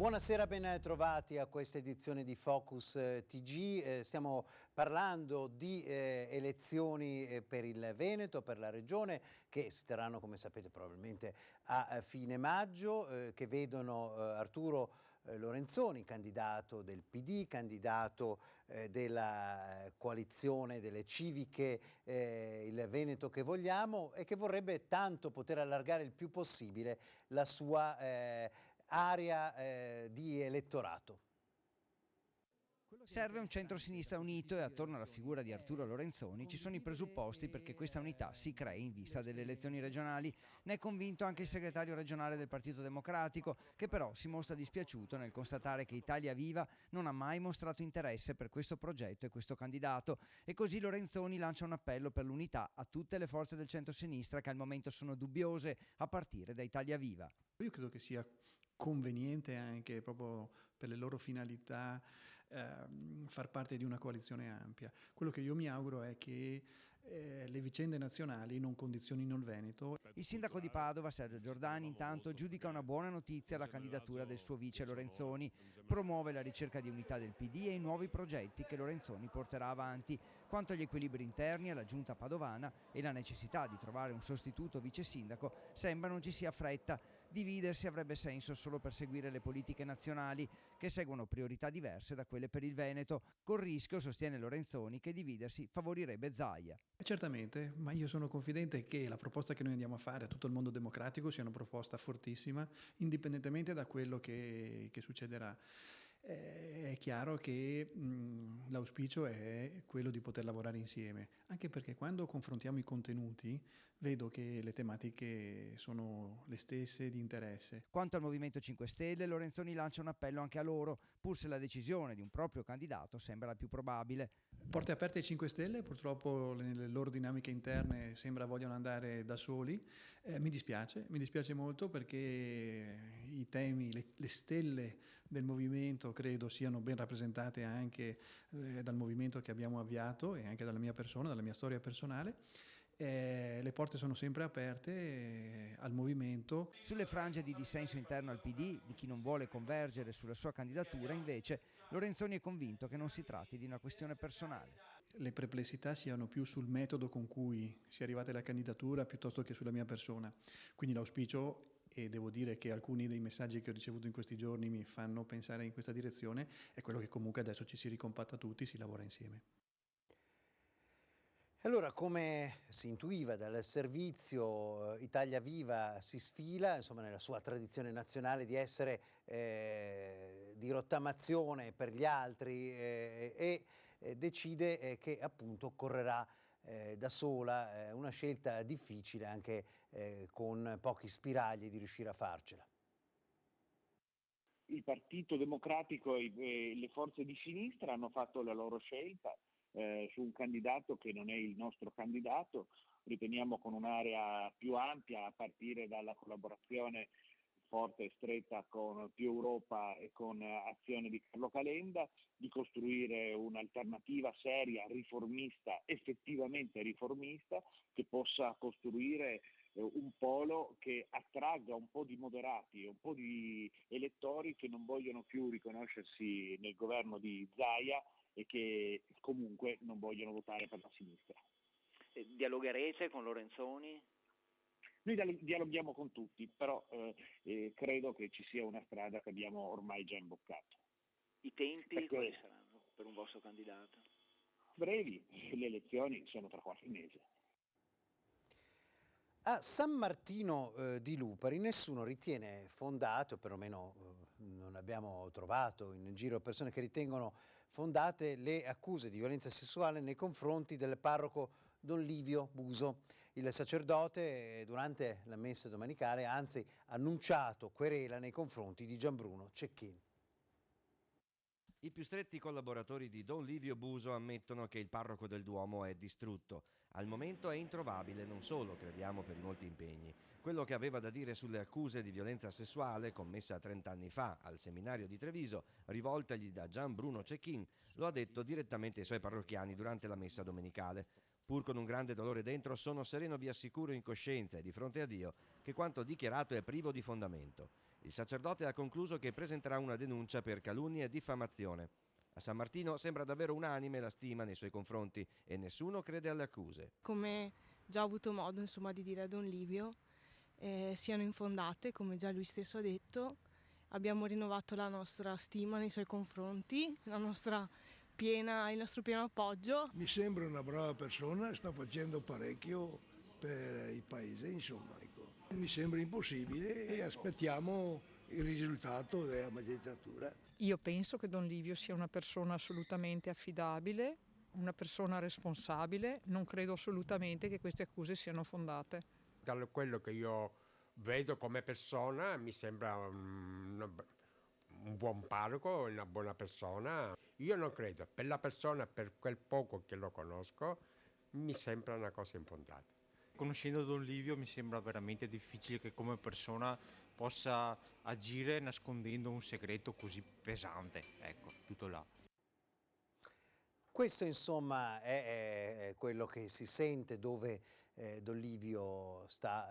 Buonasera, ben trovati a questa edizione di Focus TG. Stiamo parlando di elezioni per il Veneto, per la regione, che si terranno, come sapete, probabilmente a fine maggio, che vedono Arturo Lorenzoni, candidato del PD, candidato della coalizione delle civiche, il Veneto che vogliamo, e che vorrebbe tanto poter allargare il più possibile la sua area di elettorato. Serve un centro-sinistra unito e attorno alla figura di Arturo Lorenzoni ci sono i presupposti perché questa unità si crei in vista delle elezioni regionali. Ne è convinto anche il segretario regionale del Partito Democratico, che però si mostra dispiaciuto nel constatare che Italia Viva non ha mai mostrato interesse per questo progetto e questo candidato, e così Lorenzoni lancia un appello per l'unità a tutte le forze del centro-sinistra che al momento sono dubbiose, a partire da Italia Viva. Io credo che sia conveniente anche proprio per le loro finalità far parte di una coalizione ampia. Quello che io mi auguro è che le vicende nazionali non condizionino il Veneto. Il sindaco di Padova, Sergio Giordani, intanto giudica una buona notizia la candidatura del suo vice Lorenzoni, promuove la ricerca di unità del PD e i nuovi progetti che Lorenzoni porterà avanti. Quanto agli equilibri interni alla giunta padovana e la necessità di trovare un sostituto vice sindaco, sembra non ci sia fretta. Dividersi avrebbe senso solo per seguire le politiche nazionali, che seguono priorità diverse da quelle per il Veneto, col rischio, sostiene Lorenzoni, che dividersi favorirebbe Zaia. Certamente, ma io sono confidente che la proposta che noi andiamo a fare a tutto il mondo democratico sia una proposta fortissima, indipendentemente da quello che succederà. È chiaro che l'auspicio è quello di poter lavorare insieme, anche perché quando confrontiamo i contenuti vedo che le tematiche sono le stesse di interesse. Quanto al Movimento 5 Stelle, Lorenzoni lancia un appello anche a loro, pur se la decisione di un proprio candidato sembra la più probabile. Porte aperte ai 5 Stelle, purtroppo nelle loro dinamiche interne sembra vogliono andare da soli. Mi dispiace molto, perché i temi, le stelle del movimento credo siano ben rappresentate anche dal movimento che abbiamo avviato e anche dalla mia persona, dalla mia storia personale. Le porte sono sempre aperte al movimento. Sulle frange di dissenso interno al PD, di chi non vuole convergere sulla sua candidatura, invece, Lorenzoni è convinto che non si tratti di una questione personale. Le perplessità siano più sul metodo con cui si è arrivati alla candidatura piuttosto che sulla mia persona. Quindi l'auspicio, e devo dire che alcuni dei messaggi che ho ricevuto in questi giorni mi fanno pensare in questa direzione, è quello che comunque adesso ci si ricompatta tutti, si lavora insieme. Allora, come si intuiva dal servizio, Italia Viva si sfila, insomma, nella sua tradizione nazionale di essere di rottamazione per gli altri, e decide che appunto correrà da sola, una scelta difficile anche con pochi spiragli di riuscire a farcela. Il Partito Democratico e le forze di sinistra hanno fatto la loro scelta su un candidato che non è il nostro candidato, riteniamo con un'area più ampia, a partire dalla collaborazione forte e stretta con Più Europa e con Azione di Carlo Calenda, di costruire un'alternativa seria, riformista, effettivamente riformista, che possa costruire un polo che attragga un po' di moderati, un po' di elettori che non vogliono più riconoscersi nel governo di Zaia e che comunque non vogliono votare per la sinistra. Dialogherete con Lorenzoni? Noi dialoghiamo con tutti, però credo che ci sia una strada che abbiamo ormai già imboccato. I tempi quali saranno per un vostro candidato? Brevi, le elezioni sono tra qualche mese. A San Martino di Lupari nessuno ritiene fondato, perlomeno non abbiamo trovato in giro persone che ritengono fondate, le accuse di violenza sessuale nei confronti del parroco Don Livio Buso. Il sacerdote durante la messa domenicale ha anzi annunciato querela nei confronti di Gianbruno Cecchin. I più stretti collaboratori di Don Livio Buso ammettono che il parroco del Duomo è distrutto. Al momento è introvabile, non solo, crediamo, per i molti impegni. Quello che aveva da dire sulle accuse di violenza sessuale commessa 30 anni fa al seminario di Treviso, rivoltagli da Gianbruno Cecchin, lo ha detto direttamente ai suoi parrocchiani durante la messa domenicale. Pur con un grande dolore dentro, sono sereno, vi assicuro in coscienza e di fronte a Dio, che quanto dichiarato è privo di fondamento. Il sacerdote ha concluso che presenterà una denuncia per calunnia e diffamazione. A San Martino sembra davvero unanime la stima nei suoi confronti e nessuno crede alle accuse. Come già ho avuto modo di dire a Don Livio, siano infondate, come già lui stesso ha detto. Abbiamo rinnovato la nostra stima nei suoi confronti, il nostro pieno appoggio. Mi sembra una brava persona, sta facendo parecchio per il paese, insomma. Ecco. Mi sembra impossibile e aspettiamo il risultato della magistratura. Io penso che Don Livio sia una persona assolutamente affidabile, una persona responsabile, non credo assolutamente che queste accuse siano fondate. Da quello che io vedo come persona mi sembra un buon parroco, una buona persona. Io non credo, per la persona, per quel poco che lo conosco, mi sembra una cosa infondata. Conoscendo Don Livio mi sembra veramente difficile che come persona possa agire nascondendo un segreto così pesante. Ecco, tutto là. Questo insomma è quello che si sente dove Don Livio sta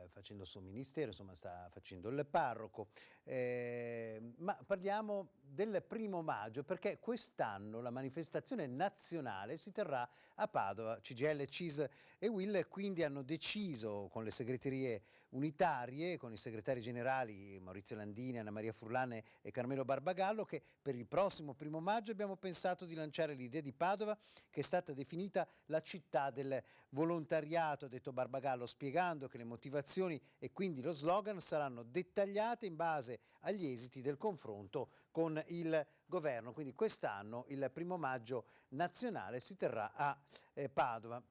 facendo il suo ministero, insomma sta facendo il parroco. Ma parliamo del 1° maggio perché quest'anno la manifestazione nazionale si terrà a Padova. CGIL, CISL e UIL quindi hanno deciso con le segreterie unitarie, con i segretari generali Maurizio Landini, Anna Maria Furlan e Carmelo Barbagallo, che per il prossimo 1° maggio abbiamo pensato di lanciare l'idea di Padova, che è stata definita la città del volontariato, ha detto Barbagallo, spiegando che le motivazioni e quindi lo slogan saranno dettagliate in base agli esiti del confronto con il governo. Quindi quest'anno il 1° maggio nazionale si terrà a Padova.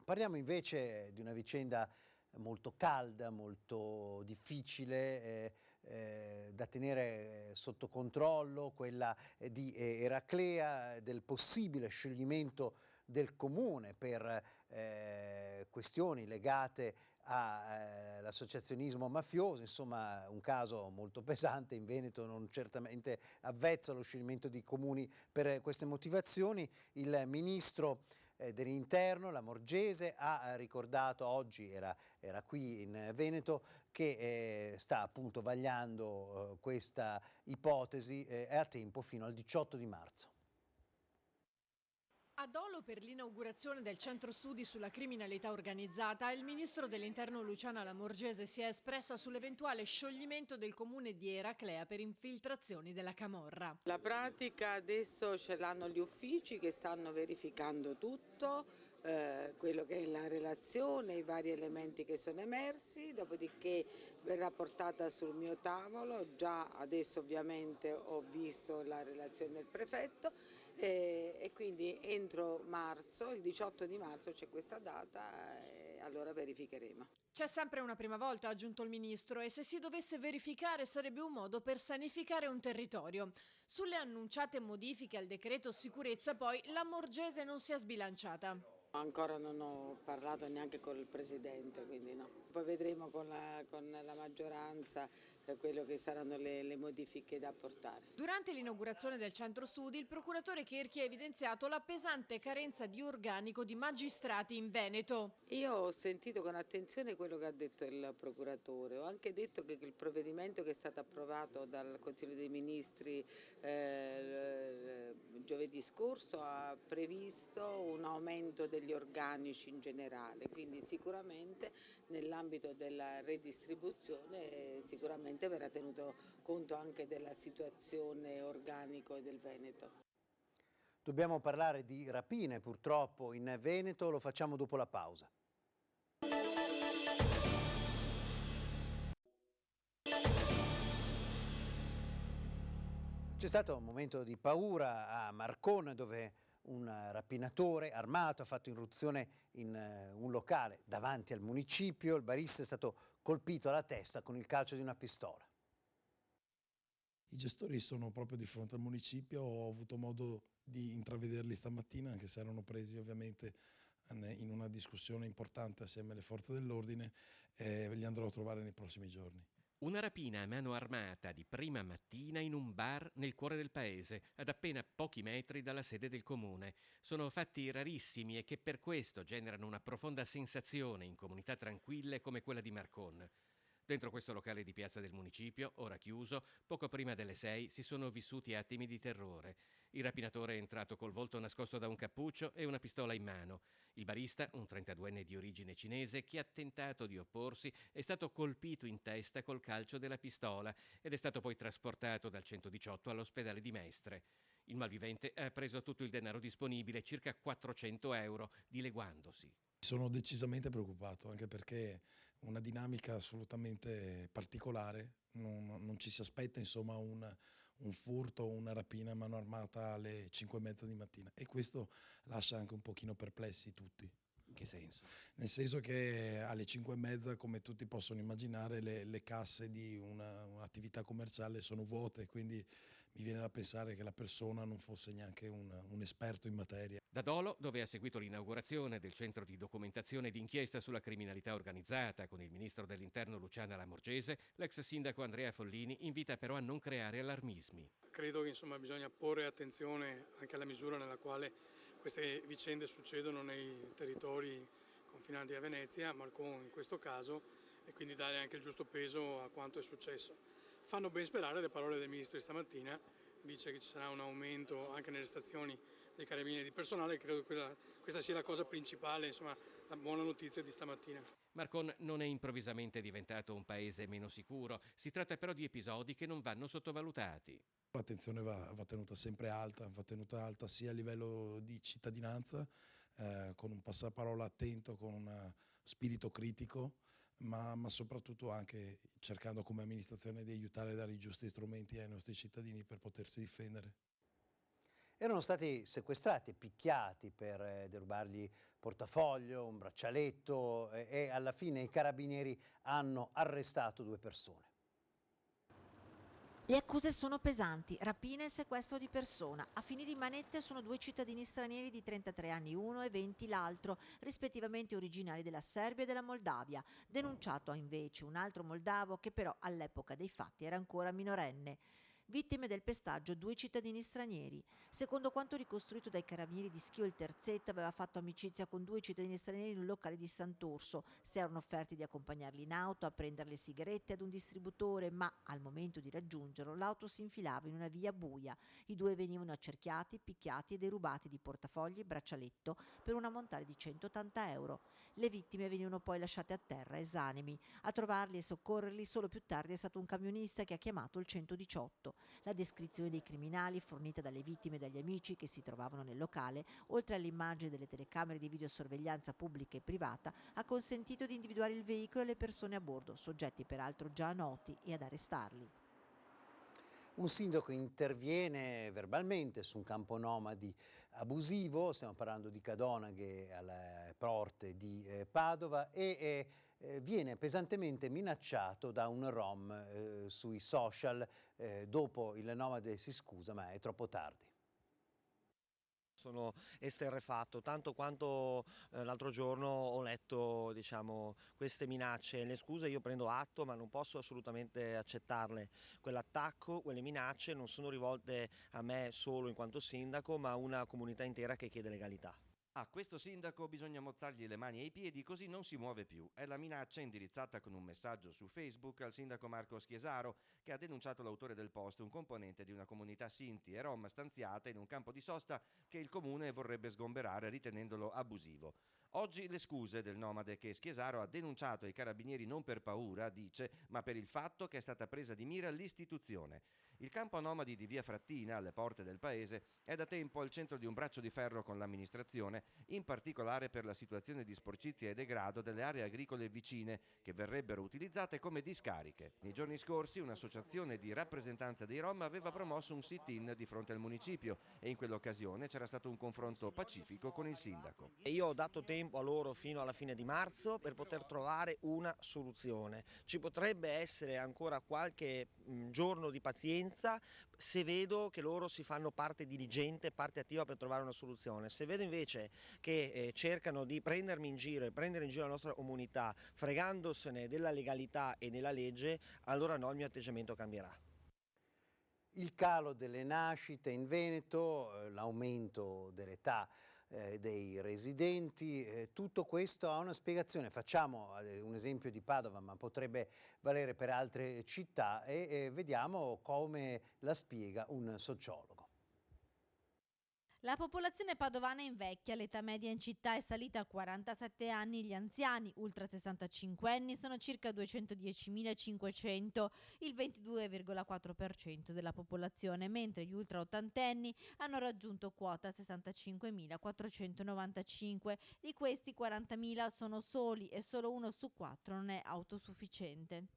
Parliamo invece di una vicenda molto calda, molto difficile da tenere sotto controllo, quella di Eraclea, del possibile scioglimento del comune per questioni legate all'associazionismo mafioso, insomma un caso molto pesante in Veneto, non certamente avvezzo allo scioglimento di comuni per queste motivazioni. Il ministro dell'Interno, Lamorgese, ha ricordato oggi, era qui in Veneto, che sta appunto vagliando questa ipotesi a tempo fino al 18 di marzo. A dolo per l'inaugurazione del centro studi sulla criminalità organizzata, il ministro dell'Interno Luciana Lamorgese si è espressa sull'eventuale scioglimento del comune di Eraclea per infiltrazioni della camorra. La pratica adesso ce l'hanno gli uffici che stanno verificando tutto, quello che è la relazione, i vari elementi che sono emersi, dopodiché verrà portata sul mio tavolo. Già adesso ovviamente ho visto la relazione del prefetto. E quindi entro marzo, il 18 di marzo c'è questa data e allora verificheremo. C'è sempre una prima volta, ha aggiunto il ministro, e se si dovesse verificare sarebbe un modo per sanificare un territorio. Sulle annunciate modifiche al decreto sicurezza poi Lamorgese non si è sbilanciata. Ancora non ho parlato neanche con il Presidente, quindi no. Poi vedremo con la maggioranza quello che saranno le modifiche da apportare. Durante l'inaugurazione del centro studi, il procuratore Cherchi ha evidenziato la pesante carenza di organico di magistrati in Veneto. Io ho sentito con attenzione quello che ha detto il procuratore, ho anche detto che il provvedimento che è stato approvato dal Consiglio dei Ministri giovedì scorso ha previsto un aumento degli organici in generale, quindi sicuramente nell'ambito della redistribuzione sicuramente verrà tenuto conto anche della situazione organico del Veneto. Dobbiamo parlare di rapine purtroppo in Veneto, lo facciamo dopo la pausa. C'è stato un momento di paura a Marcon dove un rapinatore armato ha fatto irruzione in un locale davanti al municipio. Il barista è stato colpito alla testa con il calcio di una pistola. I gestori sono proprio di fronte al municipio, ho avuto modo di intravederli stamattina, anche se erano presi ovviamente in una discussione importante assieme alle forze dell'ordine, li andrò a trovare nei prossimi giorni. Una rapina a mano armata di prima mattina in un bar nel cuore del paese, ad appena pochi metri dalla sede del comune. Sono fatti rarissimi e che per questo generano una profonda sensazione in comunità tranquille come quella di Marcon. Dentro questo locale di piazza del municipio, ora chiuso, poco prima delle 6 si sono vissuti attimi di terrore. Il rapinatore è entrato col volto nascosto da un cappuccio e una pistola in mano. Il barista, un 32enne di origine cinese, che ha tentato di opporsi, è stato colpito in testa col calcio della pistola ed è stato poi trasportato dal 118 all'ospedale di Mestre. Il malvivente ha preso tutto il denaro disponibile, circa 400 euro, dileguandosi. Sono decisamente preoccupato, anche perché una dinamica assolutamente particolare, non ci si aspetta insomma un furto o una rapina a mano armata alle 5:30 di mattina, e questo lascia anche un pochino perplessi tutti. In che senso? Nel senso che alle 5:30, come tutti possono immaginare, le casse di un'attività commerciale sono vuote, quindi mi viene da pensare che la persona non fosse neanche un esperto in materia. Da Dolo, dove ha seguito l'inaugurazione del centro di documentazione e di inchiesta sulla criminalità organizzata con il ministro dell'Interno Luciana Lamorgese, l'ex sindaco Andrea Follini invita però a non creare allarmismi. Credo che insomma bisogna porre attenzione anche alla misura nella quale queste vicende succedono nei territori confinanti a Venezia, Marcon in questo caso, e quindi dare anche il giusto peso a quanto è successo. Fanno ben sperare le parole del ministro di stamattina, dice che ci sarà un aumento anche nelle stazioni dei carabinieri di personale. Credo che questa sia la cosa principale, insomma, la buona notizia di stamattina. Marcon non è improvvisamente diventato un paese meno sicuro, si tratta però di episodi che non vanno sottovalutati. L'attenzione va tenuta sempre alta, va tenuta alta sia a livello di cittadinanza, con un passaparola attento, con un spirito critico, ma soprattutto anche cercando come amministrazione di aiutare a dare i giusti strumenti ai nostri cittadini per potersi difendere. Erano stati sequestrati, picchiati per derubargli portafoglio, un braccialetto e alla fine i carabinieri hanno arrestato 2 persone. Le accuse sono pesanti, rapina e sequestro di persona. A finire in manette sono 2 cittadini stranieri di 33 anni uno e 20 l'altro, rispettivamente originari della Serbia e della Moldavia. Denunciato invece un altro moldavo che però all'epoca dei fatti era ancora minorenne. Vittime del pestaggio 2 cittadini stranieri. Secondo quanto ricostruito dai carabinieri di Schio, il terzetto aveva fatto amicizia con 2 cittadini stranieri in un locale di Sant'Orso. Si erano offerti di accompagnarli in auto a prendere le sigarette ad un distributore, ma al momento di raggiungerlo l'auto si infilava in una via buia. I 2 venivano accerchiati, picchiati e derubati di portafogli e braccialetto per un ammontare di 180 euro. Le vittime venivano poi lasciate a terra esanimi. A trovarli e soccorrerli solo più tardi è stato un camionista che ha chiamato il 118. La descrizione dei criminali fornita dalle vittime e dagli amici che si trovavano nel locale, oltre alle immagini delle telecamere di videosorveglianza pubblica e privata, ha consentito di individuare il veicolo e le persone a bordo, soggetti peraltro già noti, e ad arrestarli. Un sindaco interviene verbalmente su un campo nomadi abusivo, stiamo parlando di Cadonaghe alle porte di Padova, e viene pesantemente minacciato da un rom sui social. Dopo il nomade si scusa, ma è troppo tardi. Sono esterrefatto, tanto quanto l'altro giorno ho letto, diciamo, queste minacce. Le scuse io prendo atto, ma non posso assolutamente accettarle. Quell'attacco, quelle minacce non sono rivolte a me solo in quanto sindaco, ma a una comunità intera che chiede legalità. A questo sindaco bisogna mozzargli le mani e i piedi, così non si muove più. È la minaccia indirizzata con un messaggio su Facebook al sindaco Marco Schiesaro, che ha denunciato l'autore del post, un componente di una comunità Sinti e Rom stanziata in un campo di sosta che il comune vorrebbe sgomberare ritenendolo abusivo. Oggi le scuse del nomade che Schiesaro ha denunciato ai carabinieri non per paura, dice, ma per il fatto che è stata presa di mira l'istituzione. Il campo nomadi di Via Frattina, alle porte del paese, è da tempo al centro di un braccio di ferro con l'amministrazione, in particolare per la situazione di sporcizia e degrado delle aree agricole vicine, che verrebbero utilizzate come discariche. Nei giorni scorsi un'associazione di rappresentanza dei Rom aveva promosso un sit-in di fronte al municipio e in quell'occasione c'era stato un confronto pacifico con il sindaco. Io ho dato tempo a loro fino alla fine di marzo per poter trovare una soluzione. Ci potrebbe essere ancora qualche giorno di pazienza se vedo che loro si fanno parte diligente, parte attiva per trovare una soluzione. Se vedo invece che cercano di prendermi in giro e prendere in giro la nostra comunità fregandosene della legalità e della legge, allora no, il mio atteggiamento cambierà. Il calo delle nascite in Veneto, l'aumento dell'età dei residenti. Tutto questo ha una spiegazione. Facciamo un esempio di Padova, ma potrebbe valere per altre città e vediamo come la spiega un sociologo. La popolazione padovana invecchia, l'età media in città è salita a 47 anni, gli anziani ultra 65 anni sono circa 210.500, il 22,4% della popolazione, mentre gli ultra ottantenni hanno raggiunto quota 65.495, di questi 40.000 sono soli e solo 1 su 4 non è autosufficiente.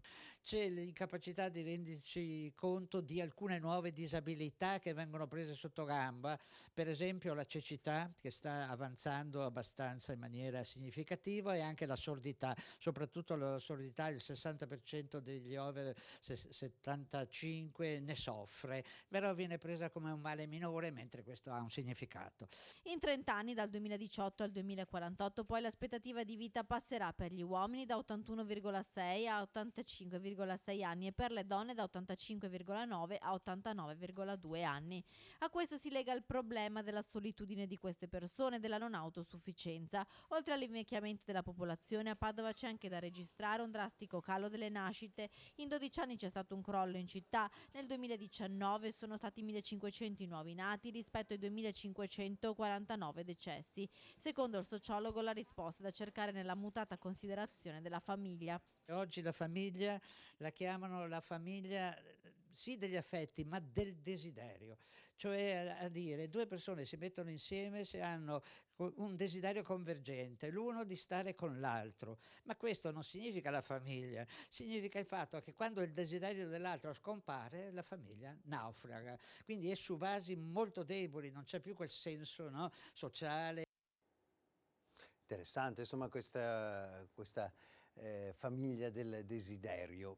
C'è l'incapacità di renderci conto di alcune nuove disabilità che vengono prese sotto gamba, per esempio la cecità che sta avanzando abbastanza in maniera significativa e anche la sordità, soprattutto la sordità, il 60% degli over 75 ne soffre, però viene presa come un male minore mentre questo ha un significato. In 30 anni, dal 2018 al 2048, poi l'aspettativa di vita passerà per gli uomini da 81,6 a 85,6 anni e per le donne da 85,9 a 89,2 anni. A questo si lega il problema della solitudine di queste persone, della non autosufficienza. Oltre all'invecchiamento della popolazione, a Padova c'è anche da registrare un drastico calo delle nascite. In 12 anni c'è stato un crollo in città. Nel 2019 sono stati 1.500 i nuovi nati rispetto ai 2.549 decessi. Secondo il sociologo, la risposta è da cercare nella mutata considerazione della famiglia. Oggi la famiglia la chiamano la famiglia sì degli affetti, ma del desiderio, cioè a dire due persone si mettono insieme se hanno un desiderio convergente, l'uno di stare con l'altro, ma questo non significa la famiglia, significa il fatto che quando il desiderio dell'altro scompare la famiglia naufraga, quindi è su basi molto deboli, non c'è più quel senso, no, sociale. Interessante, insomma, questa famiglia del desiderio.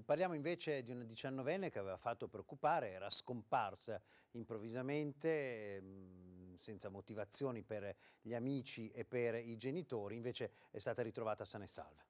Parliamo invece di una 19enne che aveva fatto preoccupare, era scomparsa improvvisamente, senza motivazioni per gli amici e per i genitori, invece è stata ritrovata sana e salva.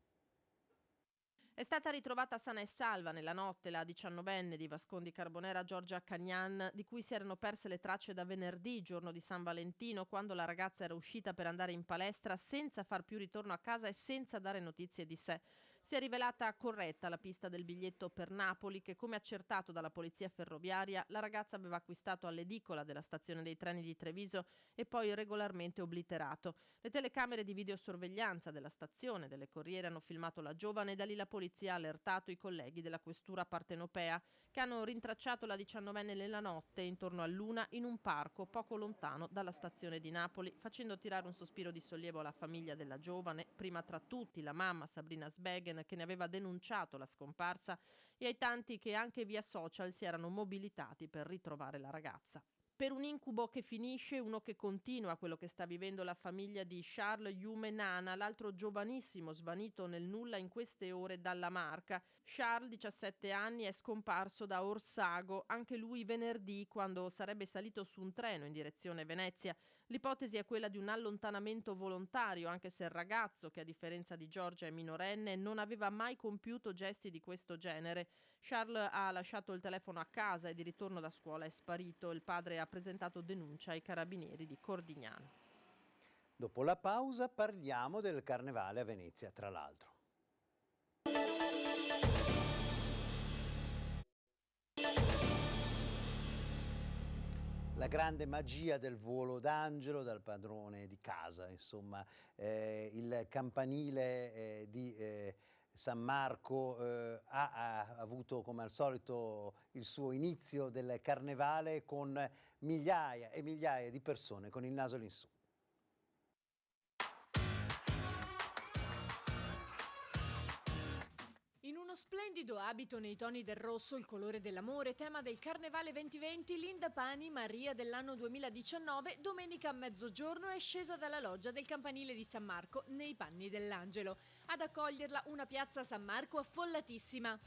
È stata ritrovata sana e salva nella notte la 19enne di Vascon di Carbonera, Giorgia Cagnan, di cui si erano perse le tracce da venerdì, giorno di San Valentino, quando la ragazza era uscita per andare in palestra senza far più ritorno a casa e senza dare notizie di sé. Si è rivelata corretta la pista del biglietto per Napoli che, come accertato dalla polizia ferroviaria, la ragazza aveva acquistato all'edicola della stazione dei treni di Treviso e poi regolarmente obliterato. Le telecamere di videosorveglianza della stazione delle Corriere hanno filmato la giovane e da lì la polizia ha allertato i colleghi della questura partenopea che hanno rintracciato la 19enne nella notte intorno all'1 in un parco poco lontano dalla stazione di Napoli, facendo tirare un sospiro di sollievo alla famiglia della giovane, prima tra tutti la mamma Sabrina Sbeghen che ne aveva denunciato la scomparsa e ai tanti che anche via social si erano mobilitati per ritrovare la ragazza. Per un incubo che finisce, uno che continua, quello che sta vivendo la famiglia di Charles Yume Nana, l'altro giovanissimo svanito nel nulla in queste ore dalla Marca. Charles, 17 anni, è scomparso da Orsago, anche lui venerdì quando sarebbe salito su un treno in direzione Venezia. L'ipotesi è quella di un allontanamento volontario, anche se il ragazzo, che a differenza di Giorgia è minorenne, non aveva mai compiuto gesti di questo genere. Charles ha lasciato il telefono a casa e di ritorno da scuola è sparito. Il padre ha presentato denuncia ai carabinieri di Cordignano. Dopo la pausa parliamo del carnevale a Venezia, tra l'altro. La grande magia del volo d'angelo dal padrone di casa, insomma, il campanile di San Marco ha avuto come al solito il suo inizio del carnevale con migliaia e migliaia di persone con il naso all'insù. In uno splendido abito nei toni del rosso, il colore dell'amore, tema del Carnevale 2020, Linda Pani, Maria dell'anno 2019, domenica a mezzogiorno è scesa dalla loggia del campanile di San Marco nei panni dell'angelo. Ad accoglierla una piazza San Marco affollatissima.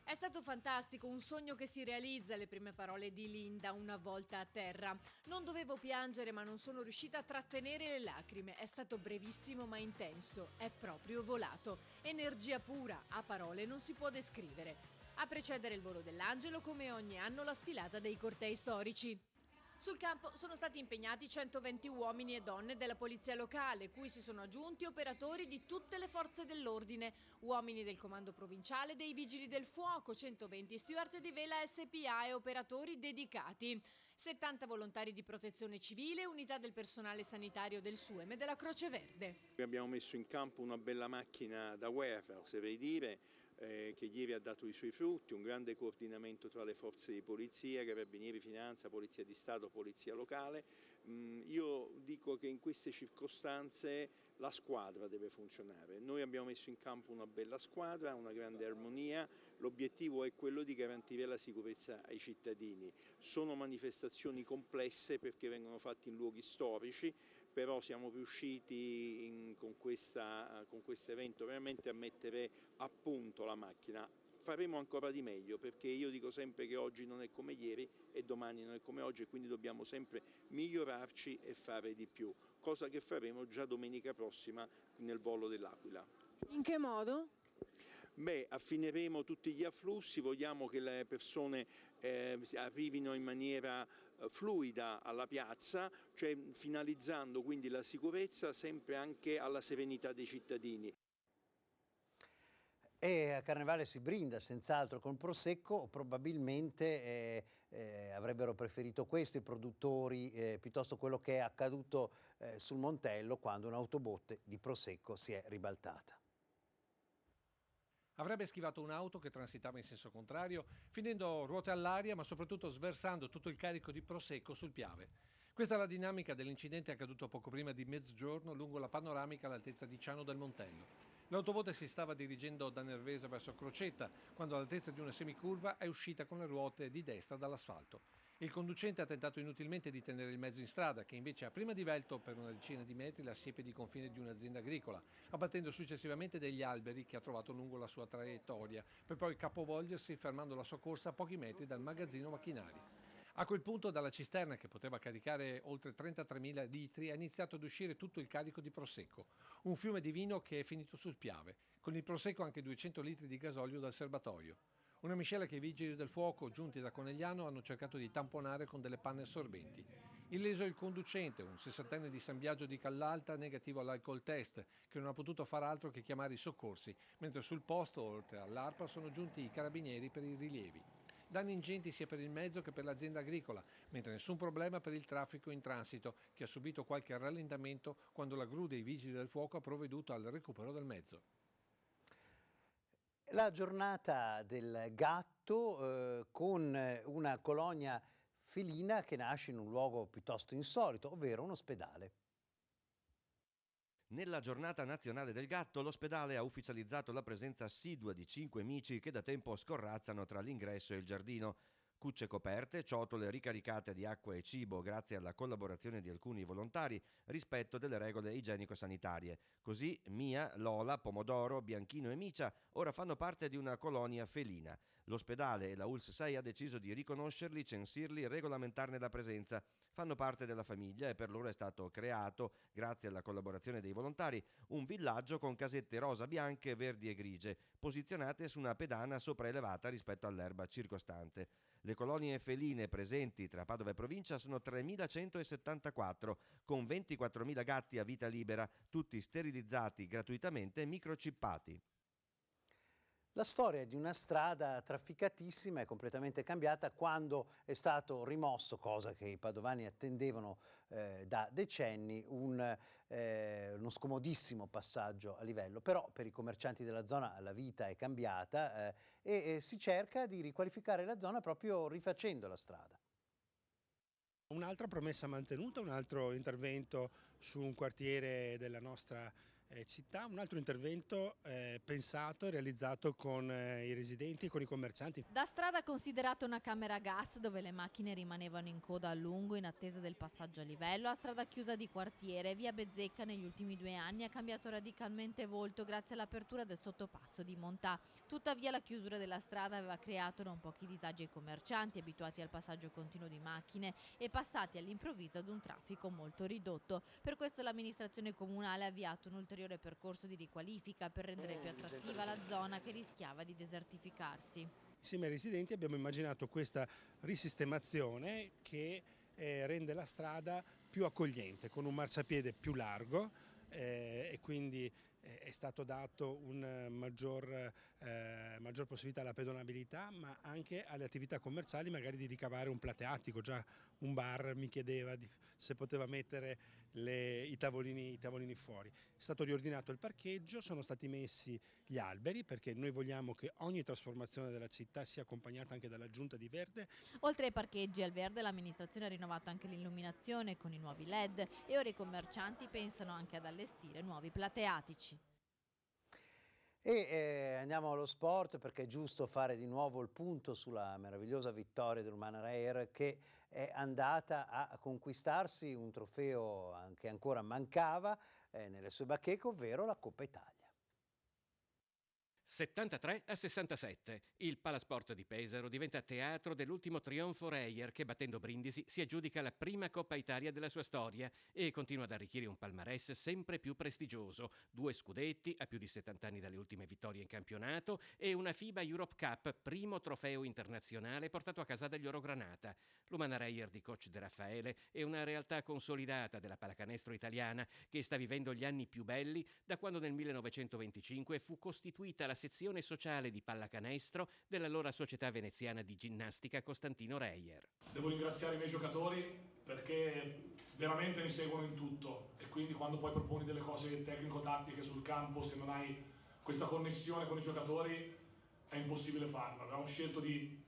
È stato fantastico, un sogno che si realizza, le prime parole di Linda una volta a terra. Non dovevo piangere ma non sono riuscita a trattenere le lacrime, è stato brevissimo ma intenso, è proprio volato. Energia pura, a parole non si può descrivere. A precedere il volo dell'Angelo, come ogni anno, la sfilata dei cortei storici. Sul campo sono stati impegnati 120 uomini e donne della polizia locale, cui si sono aggiunti operatori di tutte le forze dell'ordine, uomini del comando provinciale, dei vigili del fuoco, 120 steward di Vela SPA e operatori dedicati, 70 volontari di protezione civile, unità del personale sanitario del SUEM e della Croce Verde. Abbiamo messo in campo una bella macchina da welfare, oserei dire, che ieri ha dato i suoi frutti, un grande coordinamento tra le forze di polizia, Carabinieri, Finanza, Polizia di Stato, Polizia locale. Io dico che in queste circostanze la squadra deve funzionare. Noi abbiamo messo in campo una bella squadra, una grande armonia, l'obiettivo è quello di garantire la sicurezza ai cittadini. Sono manifestazioni complesse perché vengono fatte in luoghi storici, però siamo riusciti con questo evento veramente a mettere a punto la macchina. Faremo ancora di meglio, perché io dico sempre che oggi non è come ieri e domani non è come oggi, e quindi dobbiamo sempre migliorarci e fare di più, cosa che faremo già domenica prossima nel volo dell'Aquila. In che modo? Affineremo tutti gli afflussi, vogliamo che le persone arrivino in maniera fluida alla piazza, cioè finalizzando quindi la sicurezza sempre anche alla serenità dei cittadini. E a Carnevale si brinda senz'altro con Prosecco, probabilmente avrebbero preferito questo i produttori piuttosto quello che è accaduto sul Montello quando un'autobotte di Prosecco si è ribaltata. Avrebbe schivato un'auto che transitava in senso contrario, finendo ruote all'aria ma soprattutto sversando tutto il carico di Prosecco sul Piave. Questa è la dinamica dell'incidente accaduto poco prima di mezzogiorno lungo la panoramica all'altezza di Ciano del Montello. L'autobotte si stava dirigendo da Nervesa verso Crocetta, quando all'altezza di una semicurva è uscita con le ruote di destra dall'asfalto. Il conducente ha tentato inutilmente di tenere il mezzo in strada, che invece ha prima divelto per una decina di metri la siepe di confine di un'azienda agricola, abbattendo successivamente degli alberi che ha trovato lungo la sua traiettoria, per poi capovolgersi fermando la sua corsa a pochi metri dal magazzino macchinari. A quel punto dalla cisterna, che poteva caricare oltre 33.000 litri, è iniziato ad uscire tutto il carico di Prosecco, un fiume di vino che è finito sul Piave, con il Prosecco anche 200 litri di gasolio dal serbatoio. Una miscela che i vigili del fuoco, giunti da Conegliano, hanno cercato di tamponare con delle panne assorbenti. Illeso il conducente, un 60enne di San Biagio di Callalta, negativo all'alcol test, che non ha potuto far altro che chiamare i soccorsi, mentre sul posto, oltre all'ARPA, sono giunti i carabinieri per i rilievi. Danni ingenti sia per il mezzo che per l'azienda agricola, mentre nessun problema per il traffico in transito, che ha subito qualche rallentamento quando la gru dei vigili del fuoco ha provveduto al recupero del mezzo. La giornata del gatto con una colonia felina che nasce in un luogo piuttosto insolito, ovvero un ospedale. Nella giornata nazionale del gatto, l'ospedale ha ufficializzato la presenza assidua di 5 amici che da tempo scorrazzano tra l'ingresso e il giardino. Cucce coperte, ciotole ricaricate di acqua e cibo grazie alla collaborazione di alcuni volontari, rispetto delle regole igienico-sanitarie. Così Mia, Lola, Pomodoro, Bianchino e Micia ora fanno parte di una colonia felina. L'ospedale e la ULSS 6 ha deciso di riconoscerli, censirli e regolamentarne la presenza. Fanno parte della famiglia e per loro è stato creato, grazie alla collaborazione dei volontari, un villaggio con casette rosa, bianche, verdi e grigie, posizionate su una pedana sopraelevata rispetto all'erba circostante. Le colonie feline presenti tra Padova e provincia sono 3.174, con 24.000 gatti a vita libera, tutti sterilizzati gratuitamente e microchippati. La storia di una strada trafficatissima è completamente cambiata quando è stato rimosso, cosa che i padovani attendevano da decenni, uno scomodissimo passaggio a livello. Però per i commercianti della zona la vita è cambiata e si cerca di riqualificare la zona proprio rifacendo la strada. Un'altra promessa mantenuta, un altro intervento su un quartiere della nostra città, un altro intervento pensato e realizzato con i residenti e con i commercianti. Da strada considerata una camera a gas dove le macchine rimanevano in coda a lungo in attesa del passaggio a livello, a strada chiusa di quartiere, via Bezzecca negli ultimi 2 anni ha cambiato radicalmente volto grazie all'apertura del sottopasso di Montà. Tuttavia la chiusura della strada aveva creato non pochi disagi ai commercianti abituati al passaggio continuo di macchine e passati all'improvviso ad un traffico molto ridotto. Per questo l'amministrazione comunale ha avviato un ulteriore percorso di riqualifica per rendere più attrattiva la zona che rischiava di desertificarsi. insieme ai residenti abbiamo immaginato questa risistemazione che rende la strada più accogliente, con un marciapiede più largo e quindi è stato dato un maggior possibilità alla pedonabilità, ma anche alle attività commerciali, magari di ricavare un plateatico. Già un bar mi chiedeva se poteva mettere i tavolini fuori. È stato riordinato il parcheggio, sono stati messi gli alberi, perché noi vogliamo che ogni trasformazione della città sia accompagnata anche dall'aggiunta di verde. Oltre ai parcheggi e al verde, l'amministrazione ha rinnovato anche l'illuminazione con i nuovi LED e ora i commercianti pensano anche ad allestire nuovi plateatici. E andiamo allo sport, perché è giusto fare di nuovo il punto sulla meravigliosa vittoria dell'Umana Reyer, che è andata a conquistarsi un trofeo che ancora mancava nelle sue bacheche, ovvero la Coppa Italia. 73-67. Il Palasport di Pesaro diventa teatro dell'ultimo trionfo Reyer, che battendo Brindisi si aggiudica la prima Coppa Italia della sua storia e continua ad arricchire un palmarès sempre più prestigioso. 2 scudetti a più di 70 anni dalle ultime vittorie in campionato e una FIBA Europe Cup, primo trofeo internazionale portato a casa dagli Orogranata. L'Umana Reyer di coach De Raffaele è una realtà consolidata della pallacanestro italiana che sta vivendo gli anni più belli da quando nel 1925 fu costituita la sezione sociale di pallacanestro dell'allora Società Veneziana di Ginnastica Costantino Reyer. Devo ringraziare i miei giocatori perché veramente mi seguono in tutto, e quindi quando poi proponi delle cose tecnico-tattiche sul campo, se non hai questa connessione con i giocatori è impossibile farlo. Abbiamo scelto di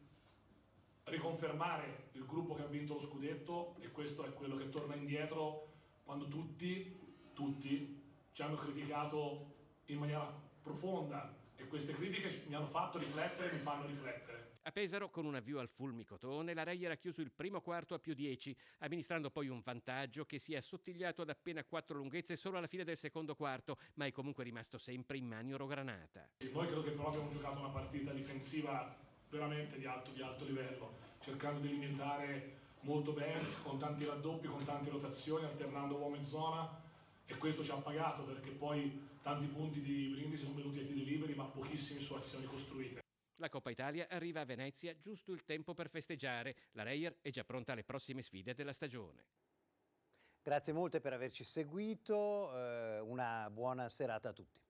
riconfermare il gruppo che ha vinto lo scudetto, e questo è quello che torna indietro quando tutti ci hanno criticato in maniera profonda, e queste critiche mi hanno fatto riflettere e mi fanno riflettere. A Pesaro, con un avvio al fulmicotone, la Reyer ha chiuso il primo quarto a più 10, amministrando poi un vantaggio che si è assottigliato ad appena 4 lunghezze solo alla fine del secondo quarto, ma è comunque rimasto sempre in mani Orogranata. Noi credo che però abbiamo giocato una partita difensiva veramente di alto livello, cercando di limitare molto bene, con tanti raddoppi, con tante rotazioni, alternando uomo e zona, e questo ci ha pagato, perché poi tanti punti di Brindisi sono venuti ai tiri liberi, ma pochissimi su azioni costruite. La Coppa Italia arriva a Venezia giusto il tempo per festeggiare. La Reyer è già pronta alle prossime sfide della stagione. Grazie molte per averci seguito, una buona serata a tutti.